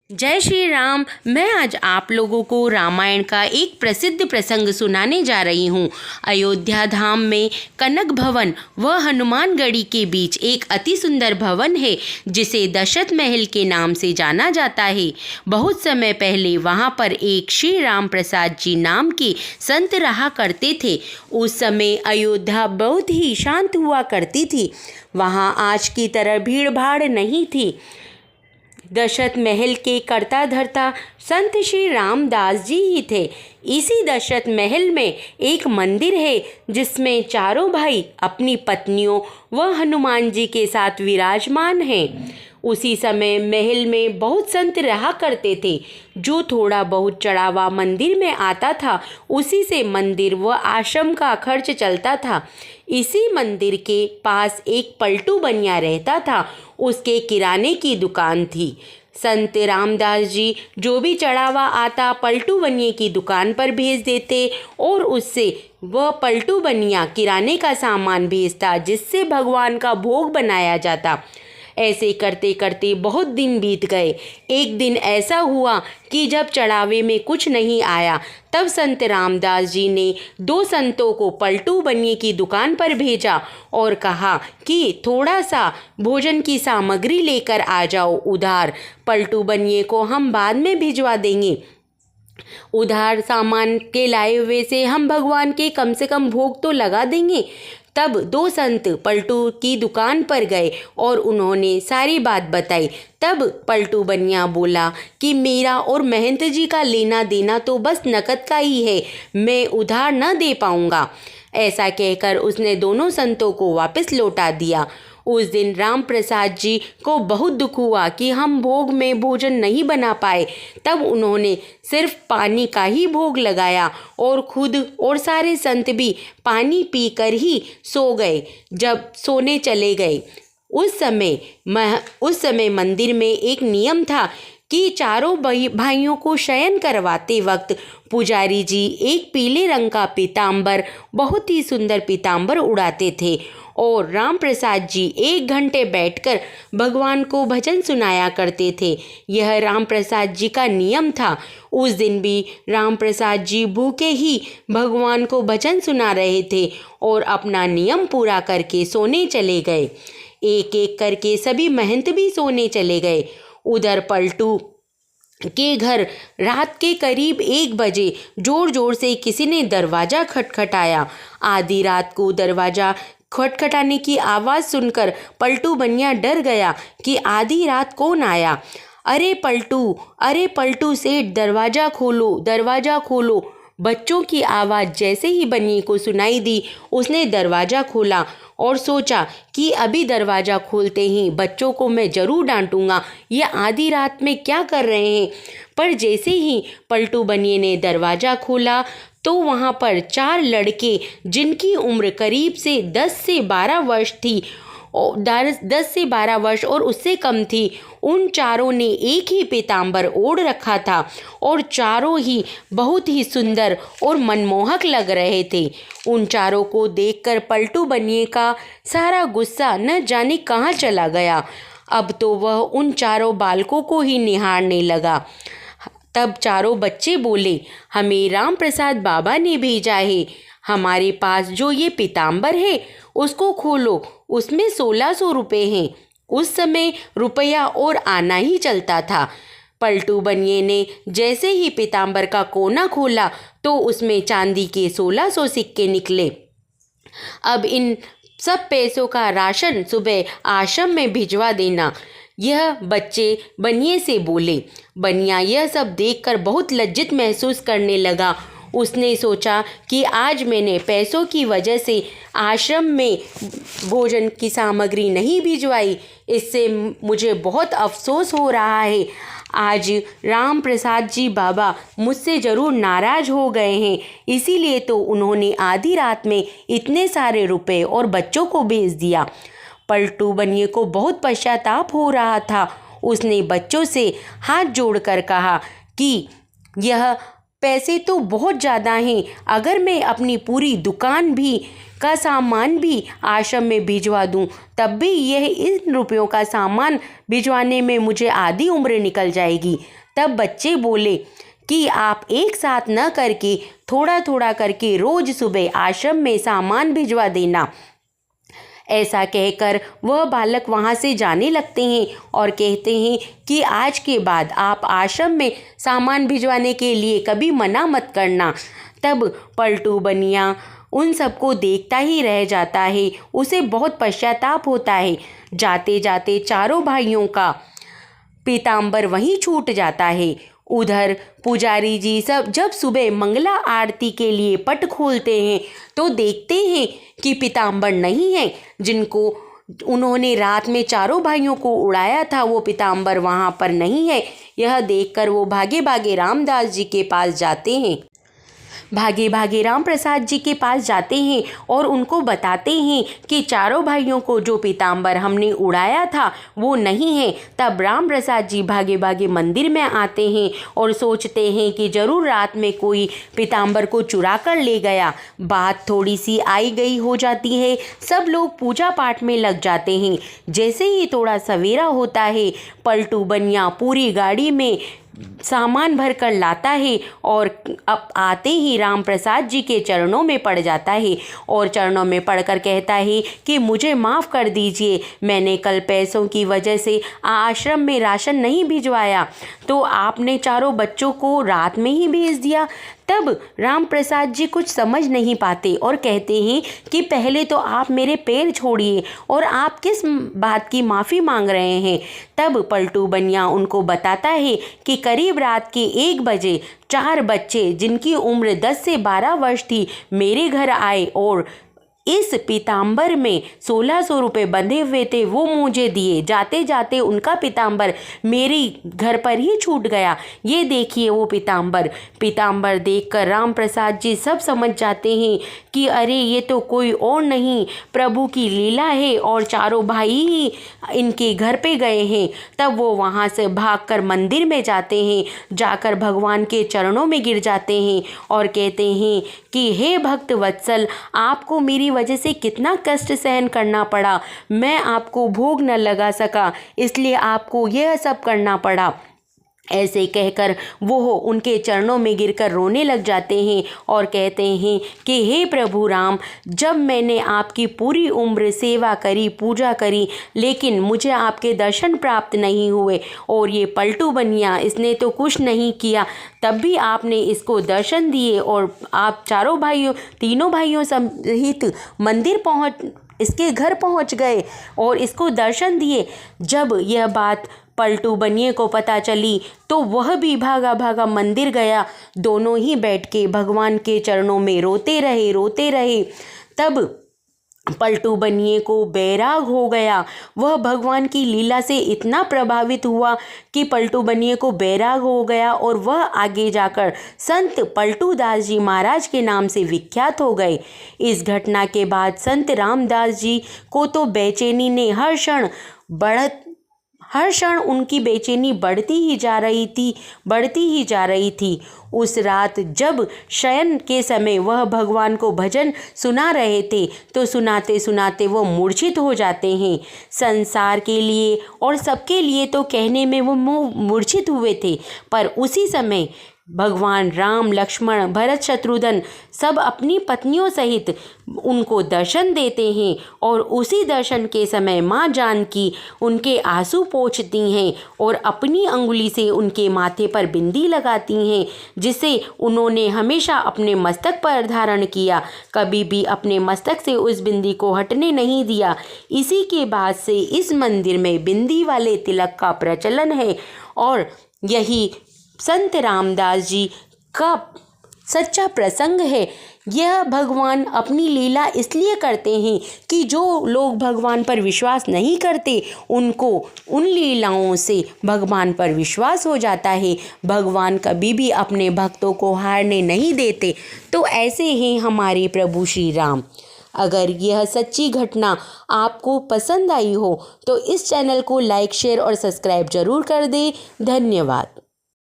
जय श्री राम। मैं आज आप लोगों को रामायण का एक प्रसिद्ध प्रसंग सुनाने जा रही हूँ। अयोध्या धाम में कनक भवन व हनुमानगढ़ी के बीच एक अति सुंदर भवन है जिसे दशरथ महल के नाम से जाना जाता है। बहुत समय पहले वहाँ पर एक श्री राम प्रसाद जी नाम के संत रहा करते थे। उस समय अयोध्या बहुत ही शांत हुआ करती थी। वहाँ आज की तरह भीड़ भाड़ नहीं थी। दशरथ महल के कर्ता धर्ता संत श्री रामदास जी ही थे। इसी दशरथ महल में एक मंदिर है जिसमें चारों भाई अपनी पत्नियों व हनुमान जी के साथ विराजमान हैं। उसी समय महल में बहुत संत रहा करते थे। जो थोड़ा बहुत चढ़ावा मंदिर में आता था उसी से मंदिर व आश्रम का खर्च चलता था। इसी मंदिर के पास एक पलटू बनिया रहता था। उसके किराने की दुकान थी। संत रामदास जी जो भी चढ़ावा आता पलटू बनिए की दुकान पर भेज देते और उससे वह पलटू बनिया किराने का सामान भेजता जिससे भगवान का भोग बनाया जाता। ऐसे करते करते बहुत दिन बीत गए। एक दिन ऐसा हुआ कि जब चढ़ावे में कुछ नहीं आया तब संत रामदास जी ने दो संतों को पलटू बनिए की दुकान पर भेजा और कहा कि थोड़ा सा भोजन की सामग्री लेकर आ जाओ उधार। पलटू बनिए को हम बाद में भिजवा देंगे। उधार सामान के लाए हुए से हम भगवान के कम से कम भोग तो लगा देंगे। तब दो संत पलटू की दुकान पर गए और उन्होंने सारी बात बताई। तब पलटू बनिया बोला कि मेरा और महंत जी का लेना देना तो बस नकद का ही है, मैं उधार न दे पाऊंगा। ऐसा कहकर उसने दोनों संतों को वापस लौटा दिया। उस दिन राम प्रसाद जी को बहुत दुख हुआ कि हम भोग में भोजन नहीं बना पाए। तब उन्होंने सिर्फ पानी का ही भोग लगाया और खुद और सारे संत भी पानी पीकर ही सो गए। जब सोने चले गए उस समय मंदिर में एक नियम था कि चारों भाइयों को शयन करवाते वक्त पुजारी जी एक पीले रंग का पीताम्बर, बहुत ही सुंदर पीताम्बर उड़ाते थे और राम प्रसाद जी 1 घंटे बैठकर भगवान को भजन सुनाया करते थे। यह राम प्रसाद जी का नियम था। उस दिन भी राम प्रसाद जी भूखे ही भगवान को भजन सुना रहे थे और अपना नियम पूरा करके सोने चले गए। एक एक करके सभी महंत भी सोने चले गए। उधर पलटू के घर रात के करीब 1 बजे जोर जोर से किसी ने दरवाज़ा खटखटाया। आधी रात को दरवाज़ा खटखटाने की आवाज़ सुनकर पलटू बनिया डर गया कि आधी रात कौन आया। अरे पलटू सेठ, दरवाज़ा खोलो, दरवाज़ा खोलो। बच्चों की आवाज़ जैसे ही बनिए को सुनाई दी उसने दरवाज़ा खोला और सोचा कि अभी दरवाज़ा खोलते ही बच्चों को मैं ज़रूर डांटूंगा, ये आधी रात में क्या कर रहे हैं। पर जैसे ही पलटू बनिए ने दरवाज़ा खोला तो वहाँ पर 4 लड़के जिनकी उम्र करीब से 10 से 12 वर्ष थी, 10 से 12 वर्ष और उससे कम थी, उन चारों ने एक ही पीताम्बर ओढ़ रखा था और चारों ही बहुत ही सुंदर और मनमोहक लग रहे थे। उन चारों को देखकर पलटू बनिए का सारा गुस्सा न जाने कहाँ चला गया। अब तो वह उन चारों बालकों को ही निहारने लगा। तब चारों बच्चे बोले, हमें राम प्रसाद बाबा ने भेजा है। हमारे पास जो ये पीताम्बर है उसको खोलो, उसमें 1600 रुपये हैं। उस समय रुपया और आना ही चलता था। पलटू बनिए ने जैसे ही पीताम्बर का कोना खोला तो उसमें चांदी के 1600 सिक्के निकले। अब इन सब पैसों का राशन सुबह आश्रम में भिजवा देना, यह बच्चे बनिए से बोले। बनिया यह सब देखकर बहुत लज्जित महसूस करने लगा। उसने सोचा कि आज मैंने पैसों की वजह से आश्रम में भोजन की सामग्री नहीं भिजवाई, इससे मुझे बहुत अफसोस हो रहा है। आज राम प्रसाद जी बाबा मुझसे ज़रूर नाराज़ हो गए हैं, इसीलिए तो उन्होंने आधी रात में इतने सारे रुपए और बच्चों को भेज दिया। पलटू बनिए को बहुत पश्चाताप हो रहा था। उसने बच्चों से हाथ जोड़कर कहा कि यह पैसे तो बहुत ज़्यादा हैं। अगर मैं अपनी पूरी दुकान भी का सामान भी आश्रम में भिजवा दूं, तब भी यह इन रुपयों का सामान भिजवाने में मुझे आधी उम्र निकल जाएगी। तब बच्चे बोले कि आप एक साथ न करके थोड़ा थोड़ा करके रोज सुबह आश्रम में सामान भिजवा देना। ऐसा कहकर वह बालक वहाँ से जाने लगते हैं और कहते हैं कि आज के बाद आप आश्रम में सामान भिजवाने के लिए कभी मना मत करना। तब पलटू बनिया उन सबको देखता ही रह जाता है। उसे बहुत पश्चाताप होता है। जाते जाते चारों भाइयों का पीताम्बर वहीं छूट जाता है। उधर पुजारी जी सब जब सुबह मंगला आरती के लिए पट खोलते हैं तो देखते हैं कि पीताम्बर नहीं है। जिनको उन्होंने रात में चारों भाइयों को उड़ाया था वो पीताम्बर वहाँ पर नहीं है। यह देखकर वो भागे भागे रामदास जी के पास जाते हैं। भागे भागे राम प्रसाद जी के पास जाते हैं और उनको बताते हैं कि चारों भाइयों को जो पीताम्बर हमने उड़ाया था वो नहीं है। तब राम प्रसाद जी भागे भागे मंदिर में आते हैं और सोचते हैं कि ज़रूर रात में कोई पीताम्बर को चुरा कर ले गया। बात थोड़ी सी आई गई हो जाती है। सब लोग पूजा पाठ में लग जाते हैं। जैसे ही थोड़ा सवेरा होता है, पलटू बनिया पूरी गाड़ी में सामान भर कर लाता है और अब आते ही राम प्रसाद जी के चरणों में पड़ जाता है और चरणों में पड़कर कहता है कि मुझे माफ़ कर दीजिए, मैंने कल पैसों की वजह से आश्रम में राशन नहीं भिजवाया तो आपने चारों बच्चों को रात में ही भेज दिया। तब राम प्रसाद जी कुछ समझ नहीं पाते और कहते हैं कि पहले तो आप मेरे पैर छोड़िए और आप किस बात की माफ़ी मांग रहे हैं। तब पलटू बनिया उनको बताता है कि करीब रात के 1 बजे 4 बच्चे जिनकी उम्र 10 से 12 वर्ष थी मेरे घर आए और इस पीताम्बर में 1600 रुपये बंधे हुए थे वो मुझे दिए। जाते जाते उनका पीताम्बर मेरे घर पर ही छूट गया। ये देखिए वो पीताम्बर देखकर राम प्रसाद जी सब समझ जाते हैं कि अरे ये तो कोई और नहीं प्रभु की लीला है और चारों भाई ही इनके घर पे गए हैं। तब वो वहाँ से भागकर मंदिर में जाते हैं। जाकर भगवान के चरणों में गिर जाते हैं और कहते हैं कि हे भक्त वत्सल, आपको मेरी वजह से कितना कष्ट सहन करना पड़ा। मैं आपको भोग न लगा सका इसलिए आपको यह सब करना पड़ा। ऐसे कहकर वो उनके चरणों में गिरकर रोने लग जाते हैं और कहते हैं कि हे प्रभु राम, जब मैंने आपकी पूरी उम्र सेवा करी पूजा करी लेकिन मुझे आपके दर्शन प्राप्त नहीं हुए और ये पलटू बनिया इसने तो कुछ नहीं किया, तब भी आपने इसको दर्शन दिए और आप तीनों भाइयों सहित मंदिर इसके घर पहुंच गए और इसको दर्शन दिए। जब यह बात पलटू बनिए को पता चली तो वह भी भागा भागा मंदिर गया। दोनों ही बैठ के भगवान के चरणों में रोते रहे। तब पलटू बनिए को बैराग हो गया। वह भगवान की लीला से इतना प्रभावित हुआ कि पलटू बनिए को बैराग हो गया और वह आगे जाकर संत पलटू दास जी महाराज के नाम से विख्यात हो गए। इस घटना के बाद संत रामदास जी को तो बेचैनी ने हर क्षण उनकी बेचैनी बढ़ती ही जा रही थी। उस रात जब शयन के समय वह भगवान को भजन सुना रहे थे तो सुनाते सुनाते वो मूर्छित हो जाते हैं। संसार के लिए और सबके लिए तो कहने में वो मूर्छित हुए थे, पर उसी समय भगवान राम, लक्ष्मण, भरत, शत्रुघ्न सब अपनी पत्नियों सहित उनको दर्शन देते हैं और उसी दर्शन के समय माँ जानकी उनके आंसू पोंछती हैं और अपनी अंगुली से उनके माथे पर बिंदी लगाती हैं, जिसे उन्होंने हमेशा अपने मस्तक पर धारण किया, कभी भी अपने मस्तक से उस बिंदी को हटने नहीं दिया। इसी के बाद से इस मंदिर में बिंदी वाले तिलक का प्रचलन है और यही संत रामदास जी का सच्चा प्रसंग है। यह भगवान अपनी लीला इसलिए करते हैं कि जो लोग भगवान पर विश्वास नहीं करते उनको उन लीलाओं से भगवान पर विश्वास हो जाता है। भगवान कभी भी अपने भक्तों को हारने नहीं देते। तो ऐसे हैं हमारे प्रभु श्री राम। अगर यह सच्ची घटना आपको पसंद आई हो तो इस चैनल को लाइक, शेयर और सब्सक्राइब जरूर कर दें। धन्यवाद।